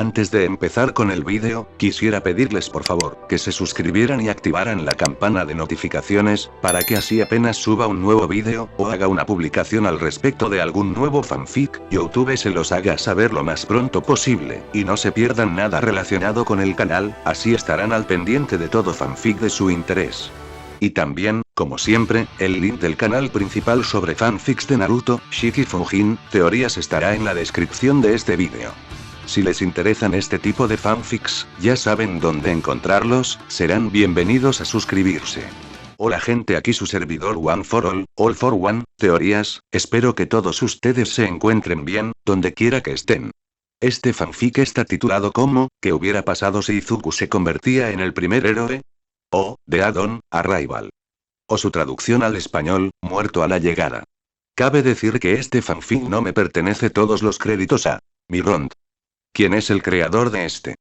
Antes de empezar con el vídeo, quisiera pedirles por favor, que se suscribieran y activaran la campana de notificaciones, para que así apenas suba un nuevo vídeo, o haga una publicación al respecto de algún nuevo fanfic, YouTube se los haga saber lo más pronto posible, y no se pierdan nada relacionado con el canal, así estarán al pendiente de todo fanfic de su interés. Y también, como siempre, el link del canal principal sobre fanfics de Naruto, Shiki Fujin, teorías estará en la descripción de este vídeo. Si les interesan este tipo de fanfics, ya saben dónde encontrarlos, serán bienvenidos a suscribirse. Hola gente, aquí su servidor One for All for One, teorías, espero que todos ustedes se encuentren bien, donde quiera que estén. Este fanfic está titulado como, ¿qué hubiera pasado si Izuku se convertía en el primer héroe? O, The Add-on Arrival. O su traducción al español, muerto a la llegada. Cabe decir que este fanfic no me pertenece todos los créditos a Mirond. ¿Quién es el creador de este?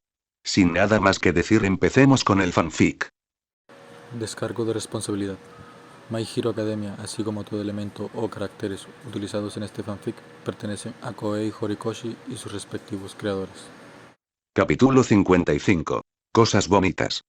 Sin nada más que decir, empecemos con el fanfic. Descargo de responsabilidad. My Hero Academia, así como todo elemento o caracteres utilizados en este fanfic, pertenecen a Koei Horikoshi y sus respectivos creadores. Capítulo 55. Cosas bonitas.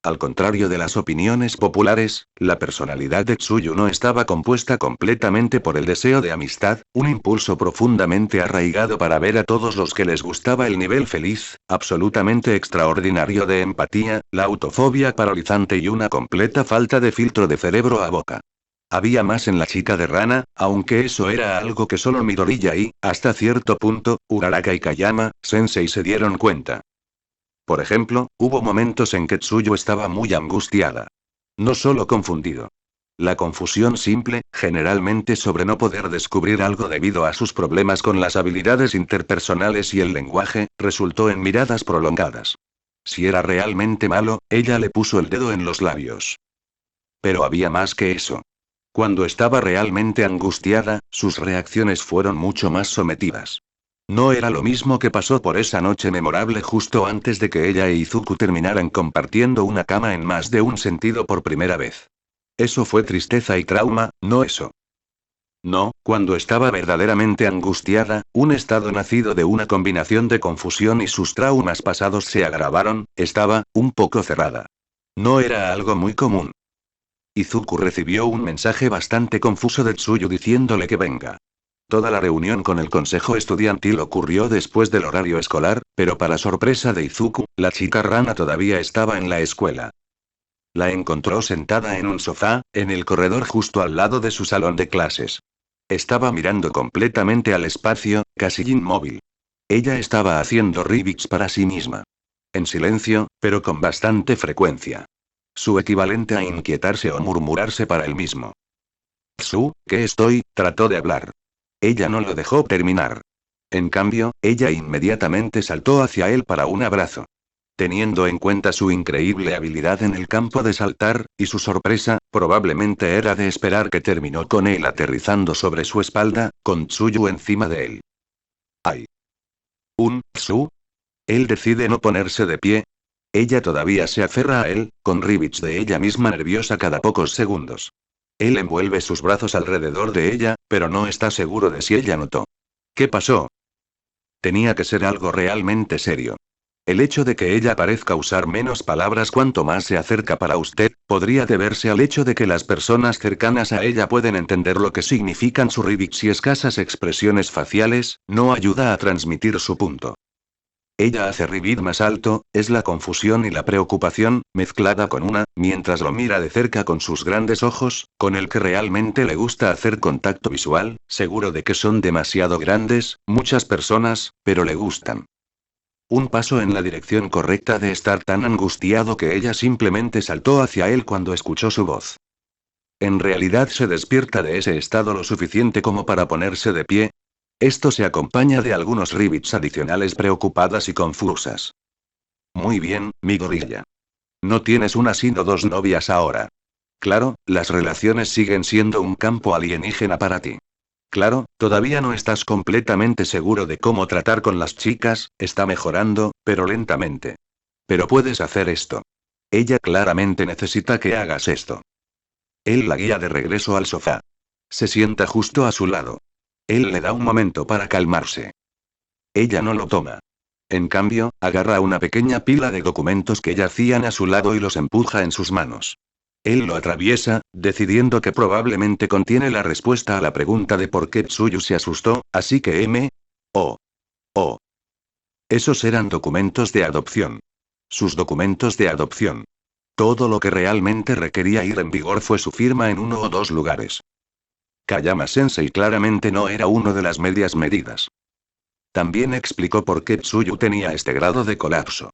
Al contrario de las opiniones populares, la personalidad de Tsuyu no estaba compuesta completamente por el deseo de amistad, un impulso profundamente arraigado para ver a todos los que les gustaba el nivel feliz, absolutamente extraordinario de empatía, la autofobia paralizante y una completa falta de filtro de cerebro a boca. Había más en la chica de rana, aunque eso era algo que solo Midoriya y, hasta cierto punto, Uraraka y Kayama, Sensei se dieron cuenta. Por ejemplo, hubo momentos en que Tsuyu estaba muy angustiada. No solo confundido. La confusión simple, generalmente sobre no poder descubrir algo debido a sus problemas con las habilidades interpersonales y el lenguaje, resultó en miradas prolongadas. Si era realmente malo, ella le puso el dedo en los labios. Pero había más que eso. Cuando estaba realmente angustiada, sus reacciones fueron mucho más sometidas. No era lo mismo que pasó por esa noche memorable justo antes de que ella e Izuku terminaran compartiendo una cama en más de un sentido por primera vez. Eso fue tristeza y trauma, no eso. No, cuando estaba verdaderamente angustiada, un estado nacido de una combinación de confusión y sus traumas pasados se agravaron, estaba, un poco cerrada. No era algo muy común. Izuku recibió un mensaje bastante confuso de Tsuyu diciéndole que venga. Toda la reunión con el consejo estudiantil ocurrió después del horario escolar, pero para sorpresa de Izuku, la chica rana todavía estaba en la escuela. La encontró sentada en un sofá, en el corredor justo al lado de su salón de clases. Estaba mirando completamente al espacio, casi inmóvil. Ella estaba haciendo Rubik's para sí misma. En silencio, pero con bastante frecuencia. Su equivalente a inquietarse o murmurarse para él mismo. ¿Qué estoy? Trató de hablar. Ella no lo dejó terminar. En cambio, ella inmediatamente saltó hacia él para un abrazo. Teniendo en cuenta su increíble habilidad en el campo de saltar, y su sorpresa, probablemente era de esperar que terminó con él aterrizando sobre su espalda, con Tsuyu encima de él. ¡Ay! ¿Tsu? Él decide no ponerse de pie. Ella todavía se aferra a él, con rivets de ella misma nerviosa cada pocos segundos. Él envuelve sus brazos alrededor de ella, pero no está seguro de si ella notó. ¿Qué pasó? Tenía que ser algo realmente serio. El hecho de que ella parezca usar menos palabras cuanto más se acerca para usted, podría deberse al hecho de que las personas cercanas a ella pueden entender lo que significan su rivets y escasas expresiones faciales, no ayuda a transmitir su punto. Ella hace rivet más alto, es la confusión y la preocupación, mezclada con mientras lo mira de cerca con sus grandes ojos, con el que realmente le gusta hacer contacto visual, seguro de que son demasiado grandes, muchas personas, pero le gustan. Un paso en la dirección correcta de estar tan angustiado que ella simplemente saltó hacia él cuando escuchó su voz. En realidad se despierta de ese estado lo suficiente como para ponerse de pie. Esto se acompaña de algunos rivets adicionales preocupadas y confusas. Muy bien, Midoriya. No tienes una sino dos novias ahora. Claro, las relaciones siguen siendo un campo alienígena para ti. Claro, todavía no estás completamente seguro de cómo tratar con las chicas, está mejorando, pero lentamente. Pero puedes hacer esto. Ella claramente necesita que hagas esto. Él la guía de regreso al sofá. Se sienta justo a su lado. Él le da un momento para calmarse. Ella no lo toma. En cambio, agarra una pequeña pila de documentos que yacían a su lado y los empuja en sus manos. Él lo atraviesa, decidiendo que probablemente contiene la respuesta a la pregunta de por qué Tsuyu se asustó, así que Oh. Esos eran documentos de adopción. Sus documentos de adopción. Todo lo que realmente requería ir en vigor fue su firma en uno o dos lugares. Kayama-sensei claramente no era uno de las medias medidas. También explicó por qué Tsuyu tenía este grado de colapso.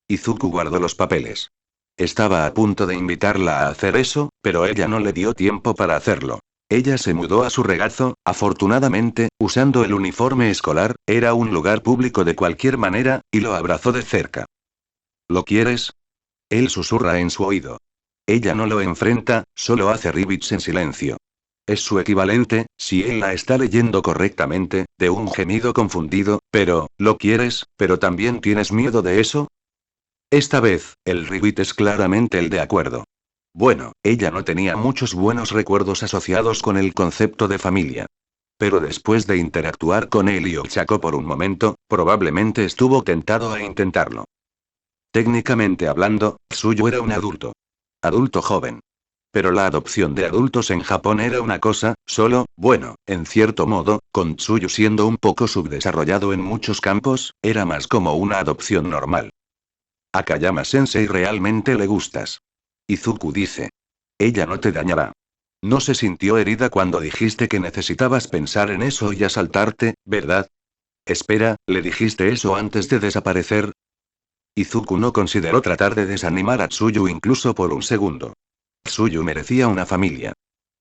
Izuku guardó los papeles. Estaba a punto de invitarla a hacer eso, pero ella no le dio tiempo para hacerlo. Ella se mudó a su regazo, afortunadamente, usando el uniforme escolar, era un lugar público de cualquier manera, y lo abrazó de cerca. ¿Lo quieres? Él susurra en su oído. Ella no lo enfrenta, solo hace ribits en silencio. Es su equivalente, si él la está leyendo correctamente, de un gemido confundido, pero, ¿lo quieres, pero también tienes miedo de eso? Esta vez, el ribit es claramente el de acuerdo. Bueno, ella no tenía muchos buenos recuerdos asociados con el concepto de familia. Pero después de interactuar con él y Ochako por un momento, probablemente estuvo tentado a intentarlo. Técnicamente hablando, Tsuyu era un adulto. Adulto joven. Pero la adopción de adultos en Japón era una cosa, solo, bueno, en cierto modo, con Tsuyu siendo un poco subdesarrollado en muchos campos, era más como una adopción normal. A Kayama-sensei realmente le gustas. Izuku dice. Ella no te dañará. No se sintió herida cuando dijiste que necesitabas pensar en eso y asaltarte, ¿verdad? Espera, ¿le dijiste eso antes de desaparecer? Izuku no consideró tratar de desanimar a Tsuyu incluso por un segundo. Tsuyu merecía una familia.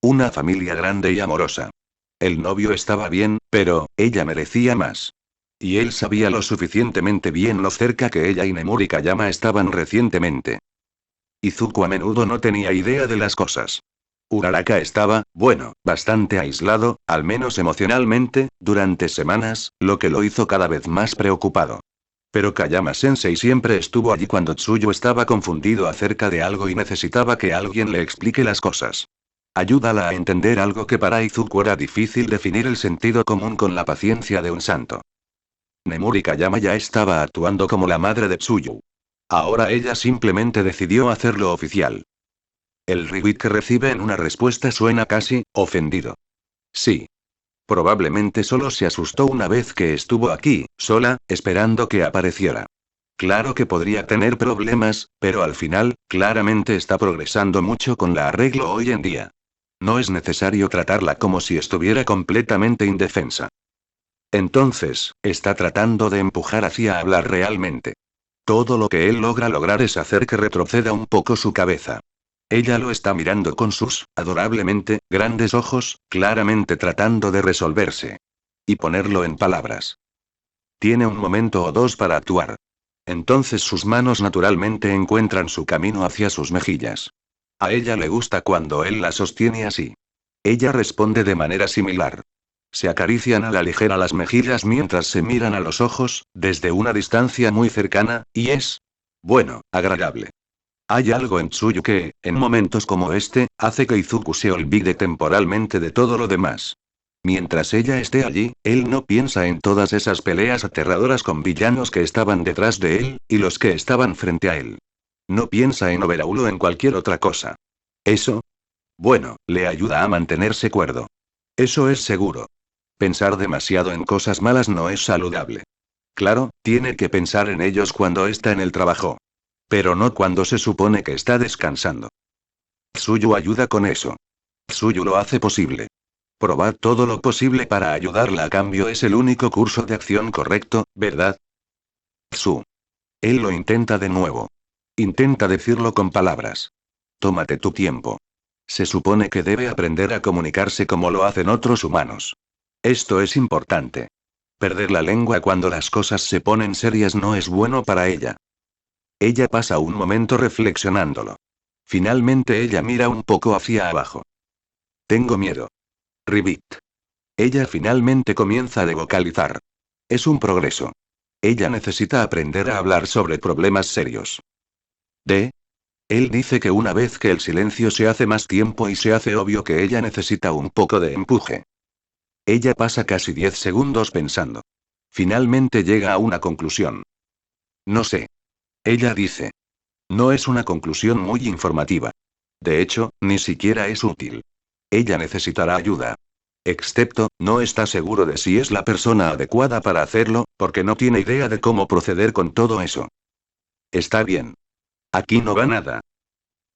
Una familia grande y amorosa. El novio estaba bien, pero, ella merecía más. Y él sabía lo suficientemente bien lo cerca que ella y Nemuri Kayama estaban recientemente. Izuku a menudo no tenía idea de las cosas. Uraraka estaba, bueno, bastante aislado, al menos emocionalmente, durante semanas, lo que lo hizo cada vez más preocupado. Pero Kayama-sensei siempre estuvo allí cuando Tsuyu estaba confundido acerca de algo y necesitaba que alguien le explique las cosas. Ayúdala a entender algo que para Izuku era difícil definir el sentido común con la paciencia de un santo. Nemuri Kayama ya estaba actuando como la madre de Tsuyu. Ahora ella simplemente decidió hacerlo oficial. El ribit que recibe en una respuesta suena casi, ofendido. Sí. Probablemente solo se asustó una vez que estuvo aquí, sola, esperando que apareciera. Claro que podría tener problemas, pero al final, claramente está progresando mucho con la arreglo hoy en día. No es necesario tratarla como si estuviera completamente indefensa. Entonces, está tratando de empujar hacia hablar realmente. Todo lo que él logra lograr es hacer que retroceda un poco su cabeza. Ella lo está mirando con sus, adorablemente, grandes ojos, claramente tratando de resolverse. Y ponerlo en palabras. Tiene un momento o dos para actuar. Entonces sus manos naturalmente encuentran su camino hacia sus mejillas. A ella le gusta cuando él la sostiene así. Ella responde de manera similar. Se acarician a la ligera las mejillas mientras se miran a los ojos, desde una distancia muy cercana, y es, bueno, agradable. Hay algo en Tsuyu que, en momentos como este, hace que Izuku se olvide temporalmente de todo lo demás. Mientras ella esté allí, él no piensa en todas esas peleas aterradoras con villanos que estaban detrás de él, y los que estaban frente a él. No piensa en Overhaul o en cualquier otra cosa. Eso, bueno, le ayuda a mantenerse cuerdo. Eso es seguro. Pensar demasiado en cosas malas no es saludable. Claro, tiene que pensar en ellos cuando está en el trabajo. Pero no cuando se supone que está descansando. Tsuyu ayuda con eso. Tsuyu lo hace posible. Probar todo lo posible para ayudarla a cambio es el único curso de acción correcto, ¿verdad? Tsu. Él lo intenta de nuevo. Intenta decirlo con palabras. Tómate tu tiempo. Se supone que debe aprender a comunicarse como lo hacen otros humanos. Esto es importante. Perder la lengua cuando las cosas se ponen serias no es bueno para ella. Ella pasa un momento reflexionándolo. Finalmente ella mira un poco hacia abajo. Tengo miedo. Ribbit. Ella finalmente comienza a vocalizar. Es un progreso. Ella necesita aprender a hablar sobre problemas serios. Él dice que una vez que el silencio se hace más tiempo y se hace obvio que ella necesita un poco de empuje. Ella pasa casi 10 segundos pensando. Finalmente llega a una conclusión. No sé. Ella dice. No es una conclusión muy informativa. De hecho, ni siquiera es útil. Ella necesitará ayuda. Excepto, no está seguro de si es la persona adecuada para hacerlo, porque no tiene idea de cómo proceder con todo eso. Está bien. Aquí no va nada.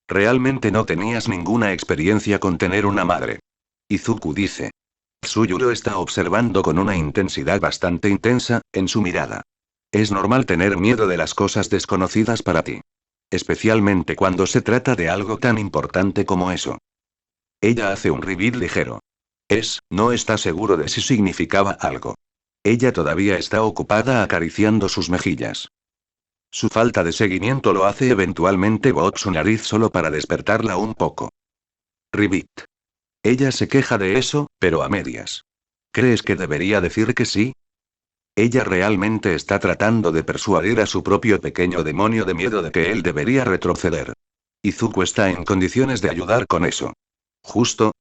Realmente no tenías ninguna experiencia con tener una madre. Izuku dice. Tsuyu lo está observando con una intensidad bastante intensa, en su mirada. Es normal tener miedo de las cosas desconocidas para ti. Especialmente cuando se trata de algo tan importante como eso. Ella hace un reveal ligero. No está seguro de si significaba algo. Ella todavía está ocupada acariciando sus mejillas. Su falta de seguimiento lo hace eventualmente botar su nariz solo para despertarla un poco. Ribbit. Ella se queja de eso, pero a medias. ¿Crees que debería decir que sí? Ella realmente está tratando de persuadir a su propio pequeño demonio de miedo de que él debería retroceder. Izuku está en condiciones de ayudar con eso. Justo.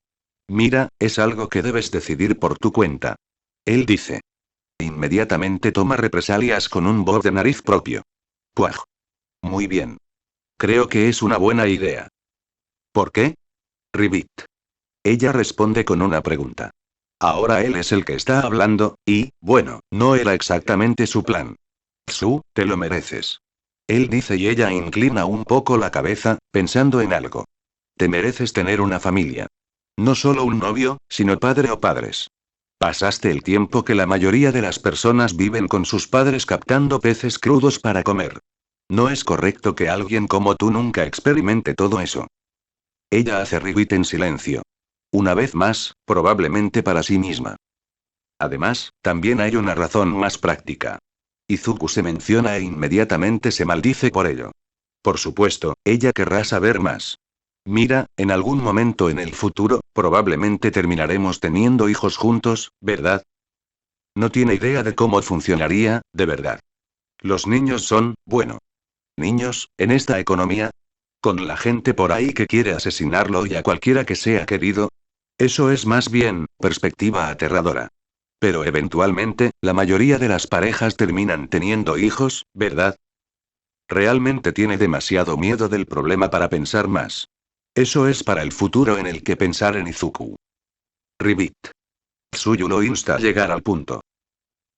Mira, es algo que debes decidir por tu cuenta. Él dice. Inmediatamente toma represalias con un bob de nariz propio. Puaj. Muy bien. Creo que es una buena idea. ¿Por qué? Ribbit. Ella responde con una pregunta. Ahora él es el que está hablando, y, bueno, no era exactamente su plan. Tsu, te lo mereces. Él dice y ella inclina un poco la cabeza, pensando en algo. Te mereces tener una familia. No solo un novio, sino padre o padres. Pasaste el tiempo que la mayoría de las personas viven con sus padres captando peces crudos para comer. No es correcto que alguien como tú nunca experimente todo eso. Ella hace ribbit en silencio. Una vez más, probablemente para sí misma. Además, también hay una razón más práctica. Izuku se menciona e inmediatamente se maldice por ello. Por supuesto, ella querrá saber más. Mira, en algún momento en el futuro, probablemente terminaremos teniendo hijos juntos, ¿verdad? No tiene idea de cómo funcionaría, de verdad. Los niños son, bueno. Niños, en esta economía. Con la gente por ahí que quiere asesinarlo y a cualquiera que sea querido. Eso es más bien, perspectiva aterradora. Pero eventualmente, la mayoría de las parejas terminan teniendo hijos, ¿verdad? Realmente tiene demasiado miedo del problema para pensar más. Eso es para el futuro en el que pensar en Izuku. Ribbit. Tsuyu lo insta a llegar al punto.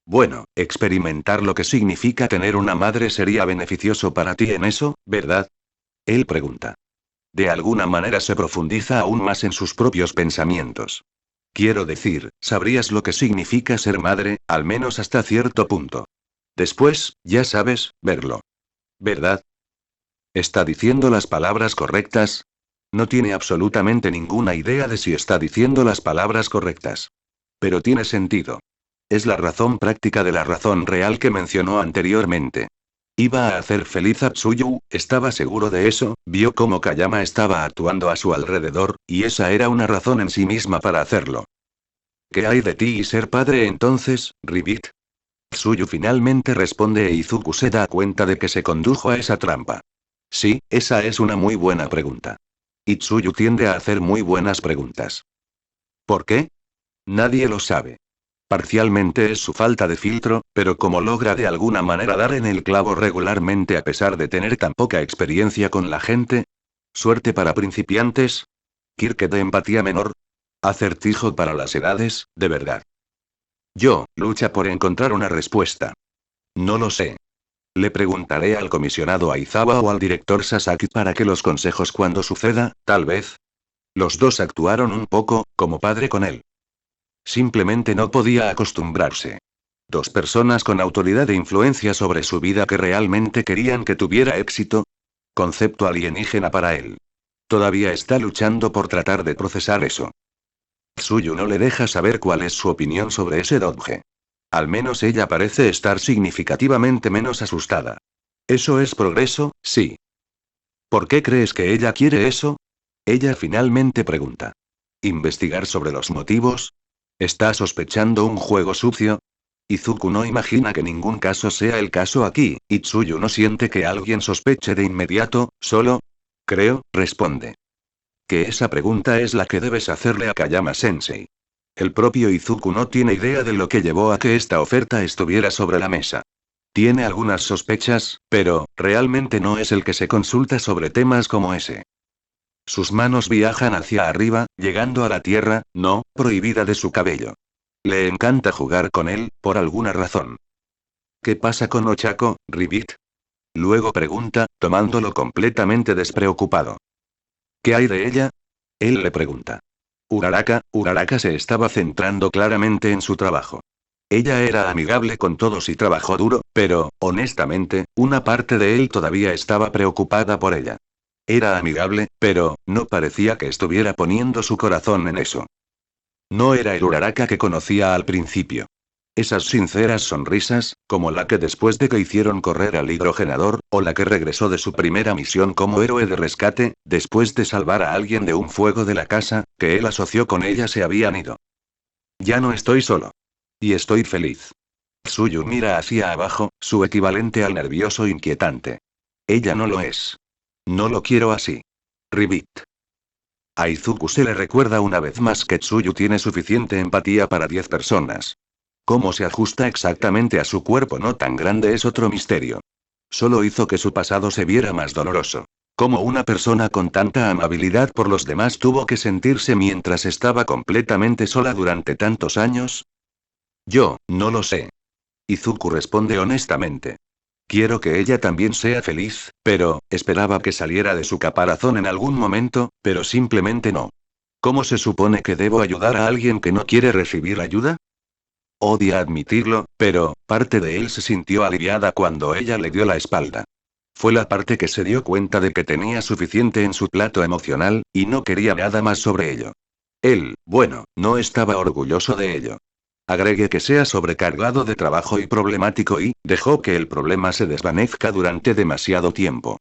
Bueno, experimentar lo que significa tener una madre sería beneficioso para ti en eso, ¿verdad? Él pregunta. De alguna manera se profundiza aún más en sus propios pensamientos. Quiero decir, sabrías lo que significa ser madre, al menos hasta cierto punto. Después, ya sabes, verlo. ¿Verdad? ¿Está diciendo las palabras correctas? No tiene absolutamente ninguna idea de si está diciendo las palabras correctas. Pero tiene sentido. Es la razón práctica de la razón real que mencionó anteriormente. Iba a hacer feliz a Tsuyu, estaba seguro de eso, vio cómo Kayama estaba actuando a su alrededor, y esa era una razón en sí misma para hacerlo. ¿Qué hay de ti y ser padre entonces, Ribbit? Tsuyu finalmente responde e Izuku se da cuenta de que se condujo a esa trampa. Sí, esa es una muy buena pregunta. Y Tsuyu tiende a hacer muy buenas preguntas. ¿Por qué? Nadie lo sabe. Parcialmente es su falta de filtro, pero como logra de alguna manera dar en el clavo regularmente a pesar de tener tan poca experiencia con la gente. Suerte para principiantes. Kirke de empatía menor. Acertijo para las edades, de verdad. Lucha por encontrar una respuesta. No lo sé. Le preguntaré al comisionado Aizawa o al director Sasaki para que los consejos cuando suceda, tal vez. Los dos actuaron un poco, como padre con él. Simplemente no podía acostumbrarse. Dos personas con autoridad e influencia sobre su vida que realmente querían que tuviera éxito. Concepto alienígena para él. Todavía está luchando por tratar de procesar eso. Tsuyu no le deja saber cuál es su opinión sobre ese doge. Al menos ella parece estar significativamente menos asustada. ¿Eso es progreso? Sí. ¿Por qué crees que ella quiere eso? Ella finalmente pregunta. ¿Investigar sobre los motivos? ¿Está sospechando un juego sucio? Izuku no imagina que ningún caso sea el caso aquí, y Tsuyu no siente que alguien sospeche de inmediato, solo. Creo, responde. Que esa pregunta es la que debes hacerle a Kayama-sensei. El propio Izuku no tiene idea de lo que llevó a que esta oferta estuviera sobre la mesa. Tiene algunas sospechas, pero, realmente no es el que se consulta sobre temas como ese. Sus manos viajan hacia arriba, llegando a la tierra, no prohibida de su cabello. Le encanta jugar con él, por alguna razón. ¿Qué pasa con Ochako, Ribbit? Luego pregunta, tomándolo completamente despreocupado. ¿Qué hay de ella? Él le pregunta. Uraraka se estaba centrando claramente en su trabajo. Ella era amigable con todos y trabajó duro, pero, honestamente, una parte de él todavía estaba preocupada por ella. Era amigable, pero, no parecía que estuviera poniendo su corazón en eso. No era el Uraraka que conocía al principio. Esas sinceras sonrisas, como la que después de que hicieron correr al hidrogenador, o la que regresó de su primera misión como héroe de rescate, después de salvar a alguien de un fuego de la casa, que él asoció con ella se habían ido. Ya no estoy solo. Y estoy feliz. Tsuyu mira hacia abajo, su equivalente al nervioso inquietante. Ella no lo es. No lo quiero así. Ribbit. A Izuku se le recuerda una vez más que Tsuyu tiene suficiente empatía para 10 personas. Cómo se ajusta exactamente a su cuerpo no tan grande es otro misterio. Solo hizo que su pasado se viera más doloroso. Cómo una persona con tanta amabilidad por los demás tuvo que sentirse mientras estaba completamente sola durante tantos años. Yo, no lo sé. Izuku responde honestamente. Quiero que ella también sea feliz, pero, esperaba que saliera de su caparazón en algún momento, pero simplemente no. ¿Cómo se supone que debo ayudar a alguien que no quiere recibir ayuda? Odia admitirlo, pero, parte de él se sintió aliviada cuando ella le dio la espalda. Fue la parte que se dio cuenta de que tenía suficiente en su plato emocional, y no quería nada más sobre ello. Él, bueno, no estaba orgulloso de ello. Agregue que sea sobrecargado de trabajo y problemático y, dejó que el problema se desvanezca durante demasiado tiempo.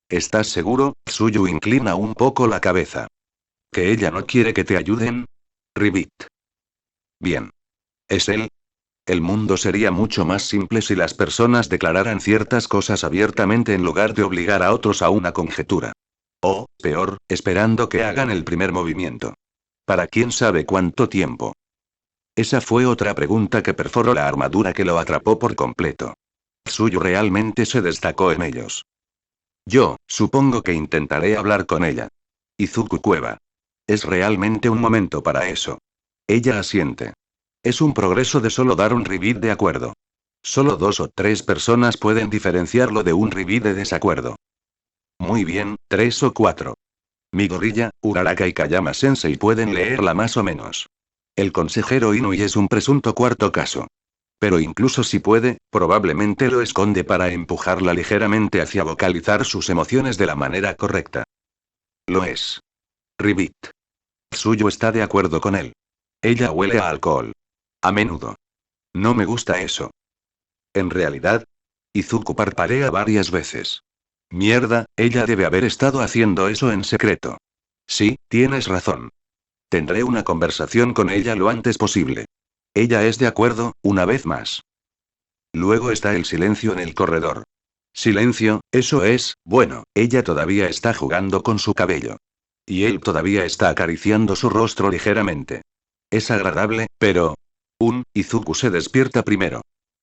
¿Estás seguro? Tsuyu inclina un poco la cabeza. ¿Que ella no quiere que te ayuden? Ribbit. Bien. ¿Es él? El mundo sería mucho más simple si las personas declararan ciertas cosas abiertamente en lugar de obligar a otros a una conjetura. O, peor, esperando que hagan el primer movimiento. ¿Para quién sabe cuánto tiempo? Esa fue otra pregunta que perforó la armadura que lo atrapó por completo. Tsuyu realmente se destacó en ellos. Yo, supongo que intentaré hablar con ella. Izuku Cueva. Es realmente un momento para eso. Ella asiente. Es un progreso de solo dar un Ribbit de acuerdo. Solo 2 o 3 personas pueden diferenciarlo de un Ribbit de desacuerdo. Muy bien, 3 o 4. Mi gorilla, Uraraka y Kayama Sensei pueden leerla más o menos. El consejero Inui es un presunto cuarto caso. Pero incluso si puede, probablemente lo esconde para empujarla ligeramente hacia vocalizar sus emociones de la manera correcta. Lo es. Ribbit. Tsuyu está de acuerdo con él. Ella huele a alcohol. A menudo. No me gusta eso. En realidad, Izuku parpadea varias veces. Mierda, ella debe haber estado haciendo eso en secreto. Sí, tienes razón. Tendré una conversación con ella lo antes posible. Ella es de acuerdo, una vez más. Luego está el silencio en el corredor. Silencio, eso es, bueno, ella todavía está jugando con su cabello. Y él todavía está acariciando su rostro ligeramente. Es agradable, pero... Izuku se despierta primero.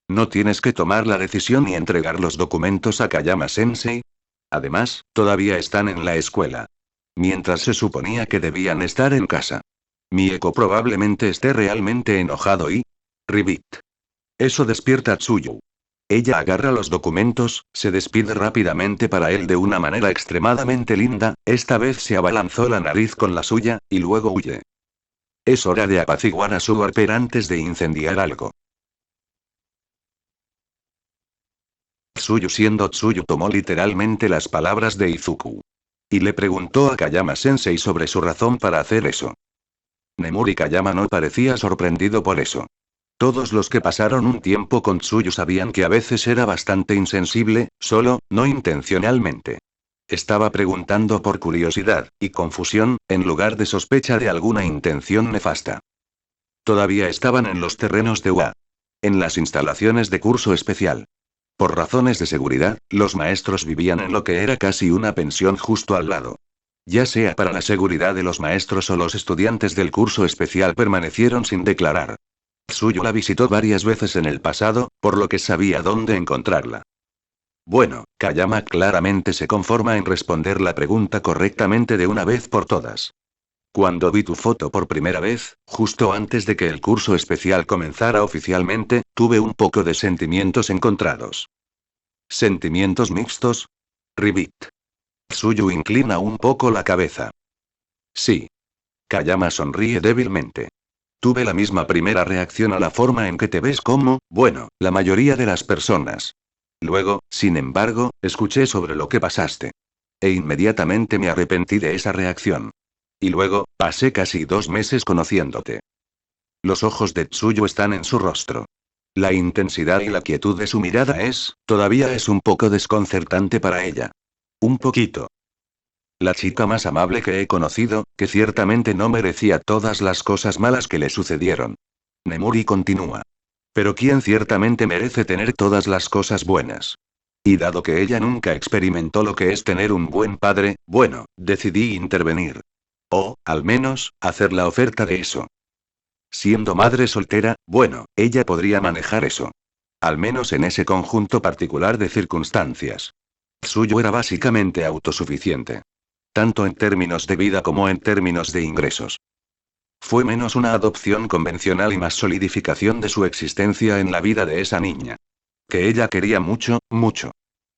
No tienes que tomar la decisión y entregar los documentos a Kayama Sensei. Además, todavía están en la escuela. Mientras se suponía que debían estar en casa. Mieko probablemente esté realmente enojado y... Ribbit. Eso despierta a Tsuyu. Ella agarra los documentos, se despide rápidamente para él de una manera extremadamente linda, esta vez se abalanzó la nariz con la suya, y luego huye. Es hora de apaciguar a su Warper antes de incendiar algo. Tsuyu siendo Tsuyu tomó literalmente las palabras de Izuku. Y le preguntó a Kayama Sensei sobre su razón para hacer eso. Nemuri Kayama no parecía sorprendido por eso. Todos los que pasaron un tiempo con Tsuyu sabían que a veces era bastante insensible, solo, no intencionalmente. Estaba preguntando por curiosidad, y confusión, en lugar de sospecha de alguna intención nefasta. Todavía estaban en los terrenos de UA. En las instalaciones de curso especial. Por razones de seguridad, los maestros vivían en lo que era casi una pensión justo al lado. Ya sea para la seguridad de los maestros o los estudiantes del curso especial permanecieron sin declarar. Tsuyu la visitó varias veces en el pasado, por lo que sabía dónde encontrarla. Bueno, Kayama claramente se conforma en responder la pregunta correctamente de una vez por todas. Cuando vi tu foto por primera vez, justo antes de que el curso especial comenzara oficialmente, tuve un poco de sentimientos encontrados. ¿Sentimientos mixtos? Ribbit. Tsuyu inclina un poco la cabeza. Sí. Kayama sonríe débilmente. Tuve la misma primera reacción a la forma en que te ves como, bueno, la mayoría de las personas. Luego, sin embargo, escuché sobre lo que pasaste. E inmediatamente me arrepentí de esa reacción. Y luego, pasé casi 2 meses conociéndote. Los ojos de Tsuyu están en su rostro. La intensidad y la quietud de su mirada todavía es un poco desconcertante para ella. Un poquito. La chica más amable que he conocido, que ciertamente no merecía todas las cosas malas que le sucedieron. Nemuri continúa. Pero quien ciertamente merece tener todas las cosas buenas. Y dado que ella nunca experimentó lo que es tener un buen padre, bueno, decidí intervenir. O, al menos, hacer la oferta de eso. Siendo madre soltera, bueno, ella podría manejar eso. Al menos en ese conjunto particular de circunstancias. Tsuyu era básicamente autosuficiente. Tanto en términos de vida como en términos de ingresos. Fue menos una adopción convencional y más solidificación de su existencia en la vida de esa niña. Que ella quería mucho, mucho.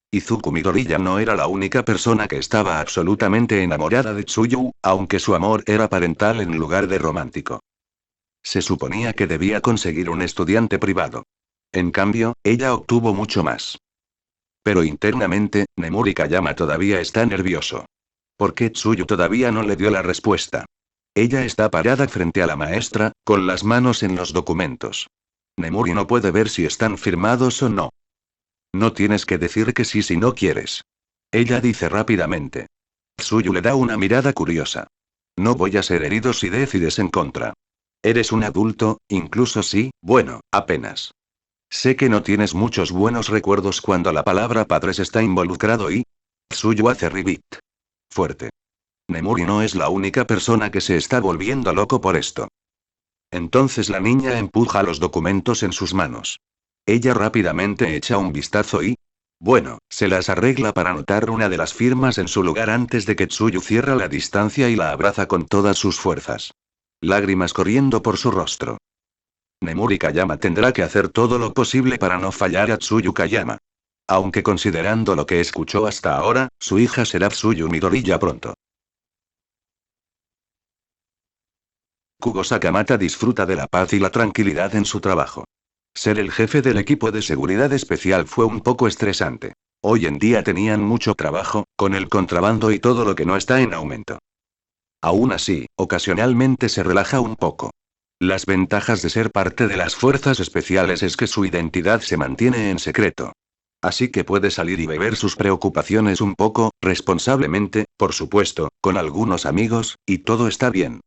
Izuku Midoriya no era la única persona que estaba absolutamente enamorada de Tsuyu, aunque su amor era parental en lugar de romántico. Se suponía que debía conseguir un estudiante privado. En cambio, ella obtuvo mucho más. Pero internamente, Nemuri Kayama todavía está nervioso. ¿Por qué Tsuyu todavía no le dio la respuesta? Ella está parada frente a la maestra, con las manos en los documentos. Nemuri no puede ver si están firmados o no. No tienes que decir que sí si no quieres. Ella dice rápidamente. Tsuyu le da una mirada curiosa. No voy a ser herido si decides en contra. Eres un adulto, incluso si, bueno, apenas. Sé que no tienes muchos buenos recuerdos cuando la palabra padres está involucrado y... Tsuyu hace ribbit. Fuerte. Nemuri no es la única persona que se está volviendo loco por esto. Entonces la niña empuja los documentos en sus manos. Ella rápidamente echa un vistazo y... Bueno, se las arregla para anotar una de las firmas en su lugar antes de que Tsuyu cierre la distancia y la abraza con todas sus fuerzas. Lágrimas corriendo por su rostro. Nemuri Kayama tendrá que hacer todo lo posible para no fallar a Tsuyu Kayama. Aunque considerando lo que escuchó hasta ahora, su hija será Tsuyu Midoriya pronto. Kugo Sakamata disfruta de la paz y la tranquilidad en su trabajo. Ser el jefe del equipo de seguridad especial fue un poco estresante. Hoy en día tenían mucho trabajo, con el contrabando y todo lo que no está en aumento. Aún así, ocasionalmente se relaja un poco. Las ventajas de ser parte de las fuerzas especiales es que su identidad se mantiene en secreto. Así que puede salir y beber sus preocupaciones un poco, responsablemente, por supuesto, con algunos amigos, y todo está bien.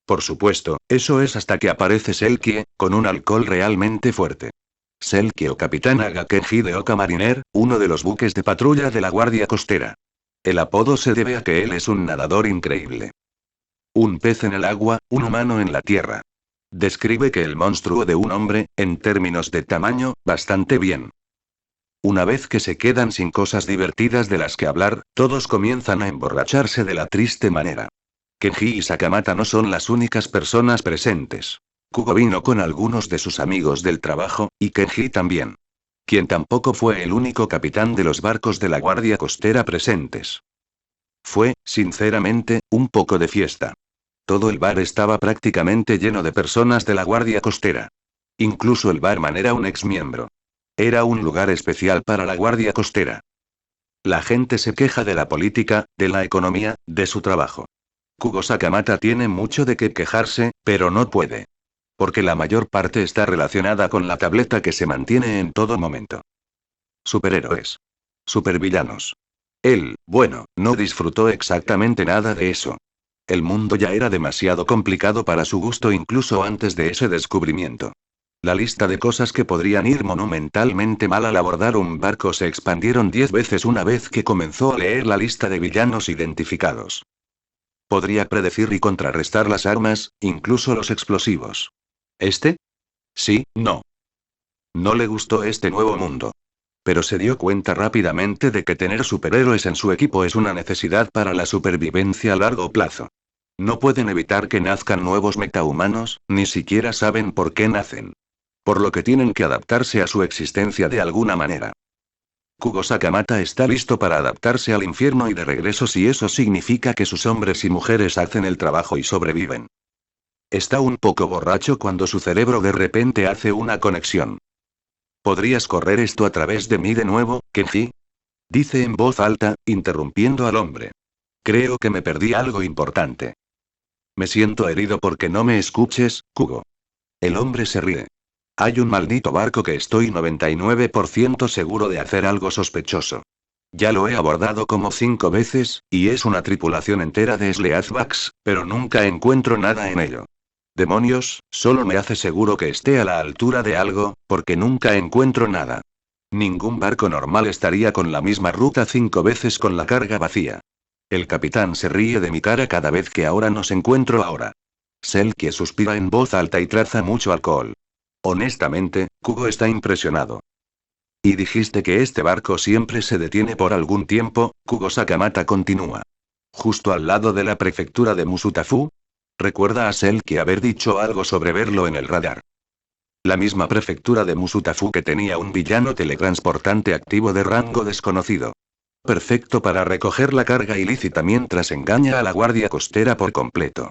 Por supuesto, eso es hasta que aparece Selkie, con un alcohol realmente fuerte. Selkie o Capitán Agakenji de Oka Mariner, uno de los buques de patrulla de la Guardia Costera. El apodo se debe a que él es un nadador increíble. Un pez en el agua, un humano en la tierra. Describe que el monstruo de un hombre, en términos de tamaño, bastante bien. Una vez que se quedan sin cosas divertidas de las que hablar, todos comienzan a emborracharse de la triste manera. Kenji y Sakamata no son las únicas personas presentes. Kugo vino con algunos de sus amigos del trabajo, y Kenji también. Quien tampoco fue el único capitán de los barcos de la Guardia Costera presentes. Fue, sinceramente, un poco de fiesta. Todo el bar estaba prácticamente lleno de personas de la Guardia Costera. Incluso el barman era un exmiembro. Era un lugar especial para la Guardia Costera. La gente se queja de la política, de la economía, de su trabajo. Kugo Sakamata tiene mucho de qué quejarse, pero no puede. Porque la mayor parte está relacionada con la tableta que se mantiene en todo momento. Superhéroes. Supervillanos. Él, bueno, no disfrutó exactamente nada de eso. El mundo ya era demasiado complicado para su gusto incluso antes de ese descubrimiento. La lista de cosas que podrían ir monumentalmente mal al abordar un barco se expandieron 10 veces una vez que comenzó a leer la lista de villanos identificados. Podría predecir y contrarrestar las armas, incluso los explosivos. ¿Este? Sí, no. No le gustó este nuevo mundo. Pero se dio cuenta rápidamente de que tener superhéroes en su equipo es una necesidad para la supervivencia a largo plazo. No pueden evitar que nazcan nuevos metahumanos, ni siquiera saben por qué nacen. Por lo que tienen que adaptarse a su existencia de alguna manera. Kugo Sakamata está listo para adaptarse al infierno y de regreso si eso significa que sus hombres y mujeres hacen el trabajo y sobreviven. Está un poco borracho cuando su cerebro de repente hace una conexión. ¿Podrías correr esto a través de mí de nuevo, Kenji? Dice en voz alta, interrumpiendo al hombre. Creo que me perdí algo importante. Me siento herido porque no me escuches, Kugo. El hombre se ríe. Hay un maldito barco que estoy 99% seguro de hacer algo sospechoso. Ya lo he abordado como 5 veces, y es una tripulación entera de Sleazebacks, pero nunca encuentro nada en ello. Demonios, solo me hace seguro que esté a la altura de algo, porque nunca encuentro nada. Ningún barco normal estaría con la misma ruta 5 veces con la carga vacía. El capitán se ríe de mi cara cada vez que ahora nos encuentro ahora. Selkie suspira en voz alta y traza mucho alcohol. Honestamente, Kugo está impresionado. ¿Y dijiste que este barco siempre se detiene por algún tiempo? Kugo Sakamata continúa. Justo al lado de la prefectura de Musutafu. Recuerda a Selkie haber dicho algo sobre verlo en el radar. La misma prefectura de Musutafu que tenía un villano teletransportante activo de rango desconocido. Perfecto para recoger la carga ilícita mientras engaña a la guardia costera por completo.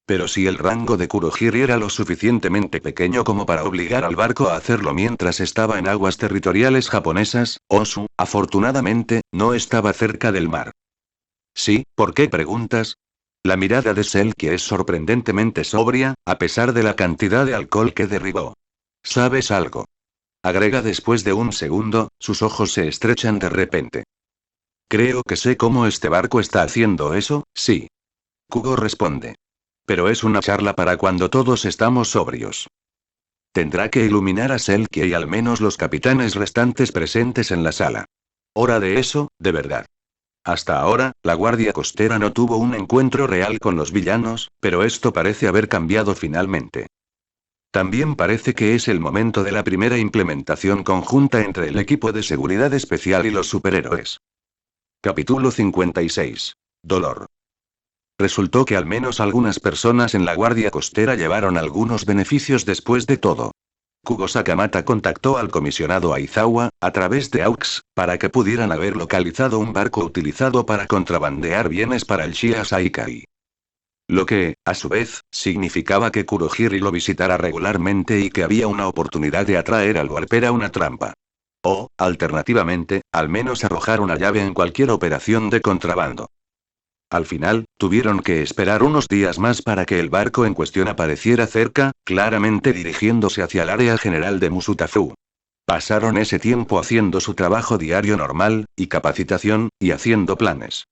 Pero si el rango de Kurohiri era lo suficientemente pequeño como para obligar al barco a hacerlo mientras estaba en aguas territoriales japonesas, Osu, afortunadamente, no estaba cerca del mar. ¿Sí? ¿Por qué preguntas? La mirada de Selkie es sorprendentemente sobria, a pesar de la cantidad de alcohol que derribó. ¿Sabes algo? Agrega después de un segundo, sus ojos se estrechan de repente. Creo que sé cómo este barco está haciendo eso, sí. Kugo responde. Pero es una charla para cuando todos estamos sobrios. Tendrá que iluminar a Selkie y al menos los capitanes restantes presentes en la sala. Hora de eso, de verdad. Hasta ahora, la Guardia Costera no tuvo un encuentro real con los villanos, pero esto parece haber cambiado finalmente. También parece que es el momento de la primera implementación conjunta entre el equipo de seguridad especial y los superhéroes. Capítulo 56. Dolor. Resultó que al menos algunas personas en la Guardia Costera llevaron algunos beneficios después de todo. Kugo Sakamata contactó al comisionado Aizawa, a través de AUX, para que pudieran haber localizado un barco utilizado para contrabandear bienes para el Shia Saikai. Lo que, a su vez, significaba que Kurohiri lo visitara regularmente y que había una oportunidad de atraer al Warpera una trampa. O, alternativamente, al menos arrojar una llave en cualquier operación de contrabando. Al final, tuvieron que esperar unos días más para que el barco en cuestión apareciera cerca, claramente dirigiéndose hacia el área general de Musutafu. Pasaron ese tiempo haciendo su trabajo diario normal, y capacitación, y haciendo planes.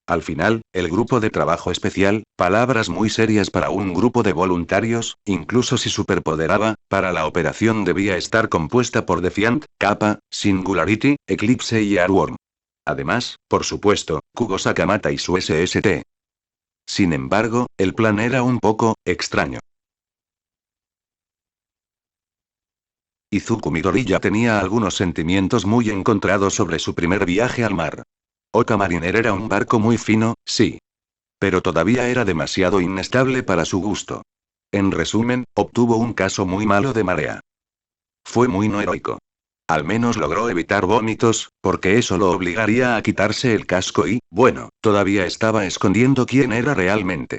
Al final, el grupo de trabajo especial, palabras muy serias para un grupo de voluntarios, incluso si superpoderaba, para la operación debía estar compuesta por Defiant, Kappa, Singularity, Eclipse y Airworm. Además, por supuesto, Kugo Sakamata y su SST. Sin embargo, el plan era un poco extraño. Izuku Midori ya tenía algunos sentimientos muy encontrados sobre su primer viaje al mar. Oka Mariner era un barco muy fino, sí. Pero todavía era demasiado inestable para su gusto. En resumen, obtuvo un caso muy malo de marea. Fue muy no heroico. Al menos logró evitar vómitos, porque eso lo obligaría a quitarse el casco y, bueno, todavía estaba escondiendo quién era realmente.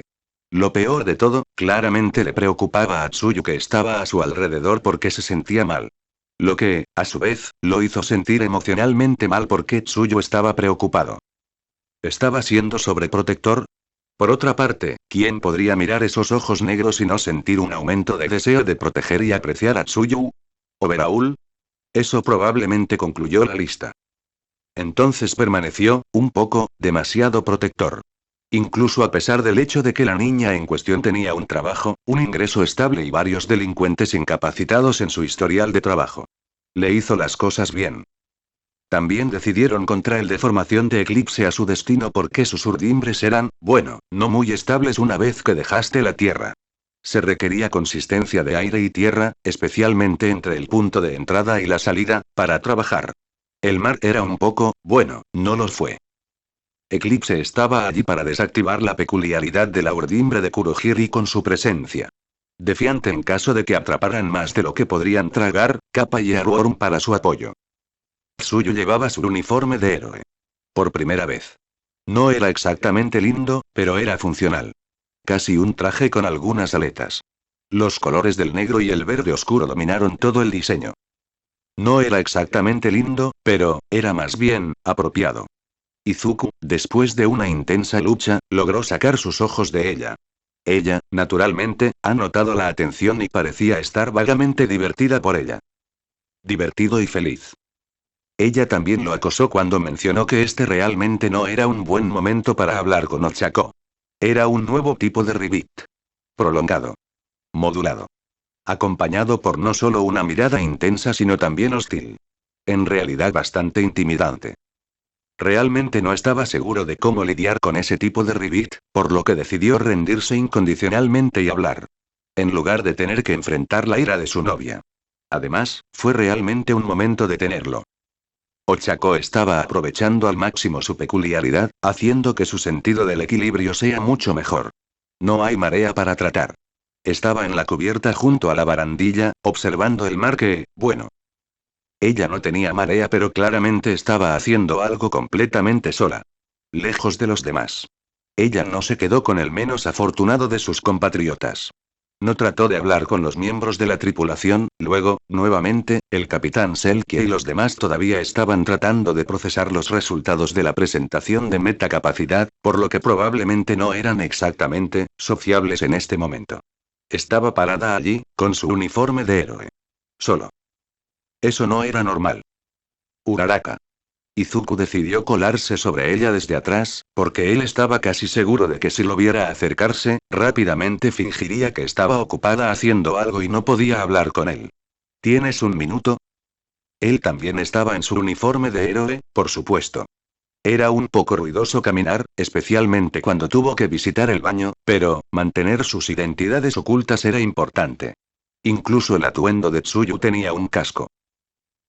Lo peor de todo, claramente le preocupaba a Tsuyu que estaba a su alrededor porque se sentía mal. Lo que, a su vez, lo hizo sentir emocionalmente mal porque Tsuyu estaba preocupado. ¿Estaba siendo sobreprotector? Por otra parte, ¿quién podría mirar esos ojos negros y no sentir un aumento de deseo de proteger y apreciar a Tsuyu? ¿Overhaul? Eso probablemente concluyó la lista. Entonces permaneció, un poco, demasiado protector. Incluso a pesar del hecho de que la niña en cuestión tenía un trabajo, un ingreso estable y varios delincuentes incapacitados en su historial de trabajo. Le hizo las cosas bien. También decidieron contra el de formación de Eclipse a su destino porque sus urdimbres eran, bueno, no muy estables una vez que dejaste la Tierra. Se requería consistencia de aire y tierra, especialmente entre el punto de entrada y la salida, para trabajar. El mar era un poco, bueno, no lo fue. Eclipse estaba allí para desactivar la peculiaridad de la urdimbre de Kurohiri con su presencia. Defiante en caso de que atraparan más de lo que podrían tragar, Kappa y Aruorn para su apoyo. Tsuyu llevaba su uniforme de héroe. Por primera vez. No era exactamente lindo, pero era funcional. Casi un traje con algunas aletas. Los colores del negro y el verde oscuro dominaron todo el diseño. No era exactamente lindo, pero, era más bien, apropiado. Izuku, después de una intensa lucha, logró sacar sus ojos de ella. Ella, naturalmente, ha notado la atención y parecía estar vagamente divertida por ella. Divertido y feliz. Ella también lo acosó cuando mencionó que este realmente no era un buen momento para hablar con Ochako. Era un nuevo tipo de ribbit. Prolongado. Modulado. Acompañado por no solo una mirada intensa sino también hostil. En realidad bastante intimidante. Realmente no estaba seguro de cómo lidiar con ese tipo de ribbit, por lo que decidió rendirse incondicionalmente y hablar. En lugar de tener que enfrentar la ira de su novia. Además, fue realmente un momento de tenerlo. Ochako estaba aprovechando al máximo su peculiaridad, haciendo que su sentido del equilibrio sea mucho mejor. No hay marea para tratar. Estaba en la cubierta junto a la barandilla, observando el mar que, bueno. Ella no tenía marea pero claramente estaba haciendo algo completamente sola. Lejos de los demás. Ella no se quedó con el menos afortunado de sus compatriotas. No trató de hablar con los miembros de la tripulación, luego, nuevamente, el capitán Selkie y los demás todavía estaban tratando de procesar los resultados de la presentación de metacapacidad, por lo que probablemente no eran exactamente sociables en este momento. Estaba parada allí, con su uniforme de héroe. Solo. Eso no era normal. Uraraka. Izuku decidió colarse sobre ella desde atrás, porque él estaba casi seguro de que si lo viera acercarse, rápidamente fingiría que estaba ocupada haciendo algo y no podía hablar con él. ¿Tienes un minuto? Él también estaba en su uniforme de héroe, por supuesto. Era un poco ruidoso caminar, especialmente cuando tuvo que visitar el baño, pero, mantener sus identidades ocultas era importante. Incluso el atuendo de Tsuyu tenía un casco.